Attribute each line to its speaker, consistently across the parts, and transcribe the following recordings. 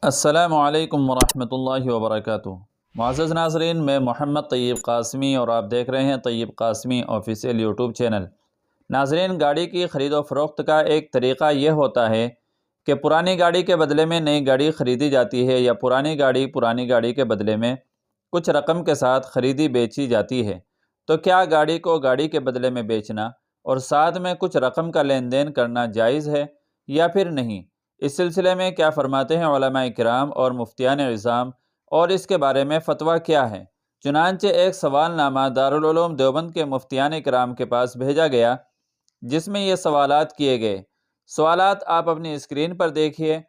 Speaker 1: السلام علیکم ورحمۃ اللہ وبرکاتہ۔ معزز ناظرین، میں محمد طیب قاسمی اور آپ دیکھ رہے ہیں طیب قاسمی آفیشیل یوٹیوب چینل۔ ناظرین، گاڑی کی خرید و فروخت کا ایک طریقہ یہ ہوتا ہے کہ پرانی گاڑی کے بدلے میں نئی گاڑی خریدی جاتی ہے یا پرانی گاڑی کے بدلے میں کچھ رقم کے ساتھ خریدی بیچی جاتی ہے۔ تو کیا گاڑی کو گاڑی کے بدلے میں بیچنا اور ساتھ میں کچھ رقم کا لین دین کرنا جائز ہے یا پھر نہیں؟ اس سلسلے میں کیا فرماتے ہیں علماء کرام اور مفتیان عظام، اور اس کے بارے میں فتویٰ کیا ہے؟ چنانچہ ایک سوال نامہ دارالعلوم دیوبند کے مفتیان کرام کے پاس بھیجا گیا، جس میں یہ سوالات کیے گئے۔ سوالات آپ اپنی اسکرین پر دیکھیے۔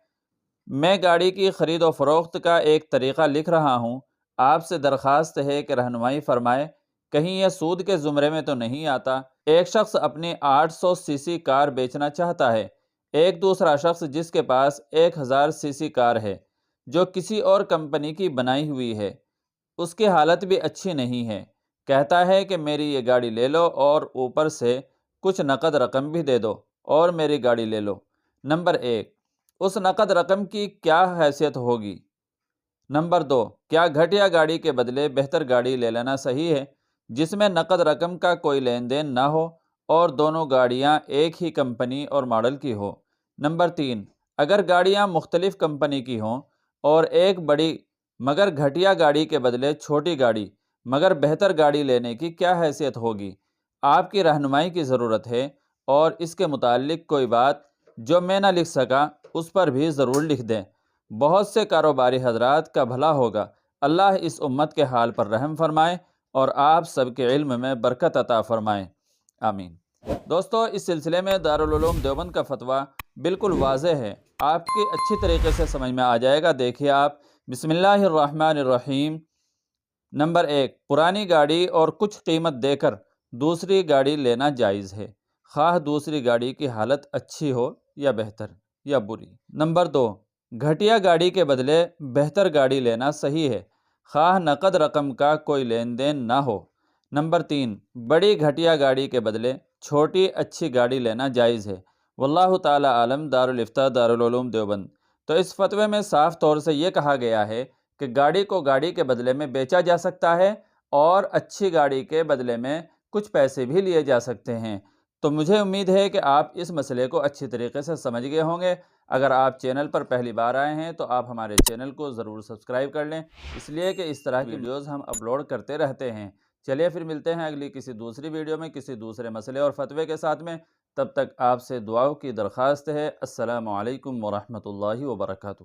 Speaker 1: میں گاڑی کی خرید و فروخت کا ایک طریقہ لکھ رہا ہوں، آپ سے درخواست ہے کہ رہنمائی فرمائے، کہیں یہ سود کے زمرے میں تو نہیں آتا۔ ایک شخص اپنی 800 سی سی کار بیچنا چاہتا ہے، ایک دوسرا شخص جس کے پاس 1000 سی سی کار ہے جو کسی اور کمپنی کی بنائی ہوئی ہے، اس کی حالت بھی اچھی نہیں ہے، کہتا ہے کہ میری یہ گاڑی لے لو اور اوپر سے کچھ نقد رقم بھی دے دو اور میری گاڑی لے لو۔ نمبر 1، اس نقد رقم کی کیا حیثیت ہوگی؟ نمبر 2، کیا گھٹیا گاڑی کے بدلے بہتر گاڑی لے لینا صحیح ہے جس میں نقد رقم کا کوئی لین دین نہ ہو اور دونوں گاڑیاں ایک ہی کمپنی اور ماڈل کی ہو؟ نمبر 3، اگر گاڑیاں مختلف کمپنی کی ہوں اور ایک بڑی مگر گھٹیا گاڑی کے بدلے چھوٹی گاڑی مگر بہتر گاڑی لینے کی کیا حیثیت ہوگی؟ آپ کی رہنمائی کی ضرورت ہے، اور اس کے متعلق کوئی بات جو میں نہ لکھ سکا اس پر بھی ضرور لکھ دیں۔ بہت سے کاروباری حضرات کا بھلا ہوگا۔ اللہ اس امت کے حال پر رحم فرمائے اور آپ سب کے علم میں برکت عطا فرمائے، آمین۔ دوستو، اس سلسلے میں دارالعلوم دیوبند کا فتویٰ بالکل واضح ہے، آپ کی اچھی طریقے سے سمجھ میں آ جائے گا۔ دیکھیے آپ، بسم اللہ الرحمن الرحیم۔ نمبر 1، پرانی گاڑی اور کچھ قیمت دے کر دوسری گاڑی لینا جائز ہے، خواہ دوسری گاڑی کی حالت اچھی ہو یا بہتر یا بری۔ نمبر 2، گھٹیا گاڑی کے بدلے بہتر گاڑی لینا صحیح ہے، خواہ نقد رقم کا کوئی لین دین نہ ہو۔ نمبر 3، بڑی گھٹیا گاڑی کے بدلے چھوٹی اچھی گاڑی لینا جائز ہے۔ واللہ تعالی عالم۔ دارالفتاء دارالعلوم دیوبند۔ تو اس فتوے میں صاف طور سے یہ کہا گیا ہے کہ گاڑی کو گاڑی کے بدلے میں بیچا جا سکتا ہے اور اچھی گاڑی کے بدلے میں کچھ پیسے بھی لیے جا سکتے ہیں۔ تو مجھے امید ہے کہ آپ اس مسئلے کو اچھی طریقے سے سمجھ گئے ہوں گے۔ اگر آپ چینل پر پہلی بار آئے ہیں تو آپ ہمارے چینل کو ضرور سبسکرائب کر لیں، اس لیے کہ اس طرح کی ویڈیوز ہم اپلوڈ کرتے رہتے ہیں۔ چلیے پھر ملتے ہیں اگلی کسی دوسری ویڈیو میں کسی دوسرے مسئلے اور فتوے کے ساتھ میں۔ تب تک آپ سے دعاؤں کی درخواست ہے۔ السلام علیکم ورحمۃ اللہ وبرکاتہ۔